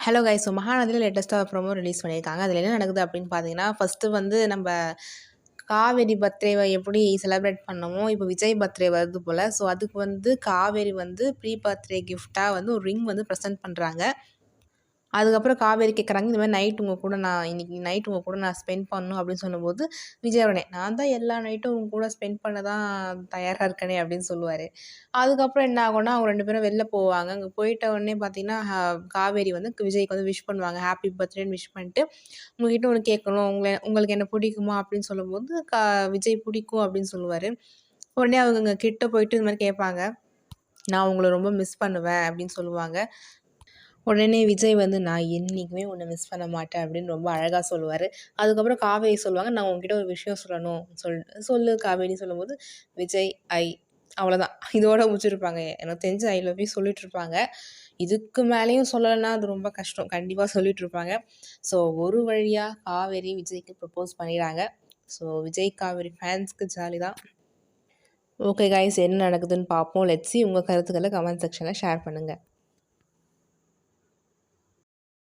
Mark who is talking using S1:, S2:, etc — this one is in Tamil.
S1: Hello guys. ஸோ மகாநதியில லேட்டஸ்ட்டாக ப்ரோமோ ரிலீஸ் பண்ணியிருக்காங்க. அதில் என்ன நடக்குது அப்படின்னு பார்த்தீங்கன்னா, ஃபஸ்ட்டு வந்து நம்ம காவேரி பர்த்டேவை எப்படி செலிப்ரேட் பண்ணமோ, இப்போ விஜய் பர்த்டே வருது போல். ஸோ அதுக்கு வந்து காவேரி வந்து ப்ரீ பர்த்டே கிஃப்ட்டாக வந்து ஒரு ரிங் வந்து ப்ரெசென்ட் பண்ணுறாங்க. அதுக்கப்புறம் காவேரி கேட்குறாங்க, இந்த மாதிரி நைட் உங்கள் கூட நான் இன்றைக்கி நைட் உங்கள் கூட நான் ஸ்பெண்ட் பண்ணணும் அப்படின்னு சொல்லும்போது, விஜய் உடனே நான் தான் எல்லா நைட்டும் உங்க கூட ஸ்பெண்ட் பண்ண தான் தயாராக இருக்கனே அப்படின்னு சொல்லுவார். அதுக்கப்புறம் என்ன ஆகும்னா, அவங்க 2 பேரும் வெளில போவாங்க. அங்கே போயிட்ட உடனே பார்த்தீங்கன்னா, காவேரி வந்து விஜய்க்கு வந்து விஷ் பண்ணுவாங்க. ஹாப்பி பர்த்டேன்னு விஷ் பண்ணிட்டு, உங்ககிட்ட ஒன்று கேட்கணும், உங்களுக்கு என்ன பிடிக்குமா அப்படின்னு சொல்லும்போது, விஜய் பிடிக்கும் அப்படின்னு சொல்லுவார். உடனே அவங்க கிட்ட போயிட்டு இந்த மாதிரி கேட்பாங்க, நான் உங்களை ரொம்ப மிஸ் பண்ணுவேன் அப்படின்னு சொல்லுவாங்க. உடனே விஜய் வந்து நான் என்றைக்குமே உன்னை மிஸ் பண்ண மாட்டேன் அப்படின்னு ரொம்ப அழகாக சொல்லுவார். அதுக்கப்புறம் காவேரி சொல்லுவாங்க, நான் உங்ககிட்ட ஒரு விஷயம் சொல்லணும் சொல்லு காவேரின்னு சொல்லும்போது, விஜய் அவ்வளோதான். இதோட முடிச்சிருப்பாங்க. எனக்கு தெரிஞ்சு ஐ லவ் யூ சொல்லிட்டுருப்பாங்க. இதுக்கு மேலேயும் சொல்லலைன்னா அது ரொம்ப கஷ்டம். கண்டிப்பாக சொல்லிட்டுருப்பாங்க. ஸோ ஒரு வழியாக காவேரி விஜய்க்கு ப்ரப்போஸ் பண்ணிடுறாங்க. ஸோ விஜய் காவேரி ஃபேன்ஸ்க்கு ஜாலி தான். ஓகே கைஸ், என்ன நடக்குதுன்னு பார்ப்போம். Let's see. உங்கள் கருத்துக்களை கமெண்ட் செக்ஷனில் ஷேர் பண்ணுங்கள்.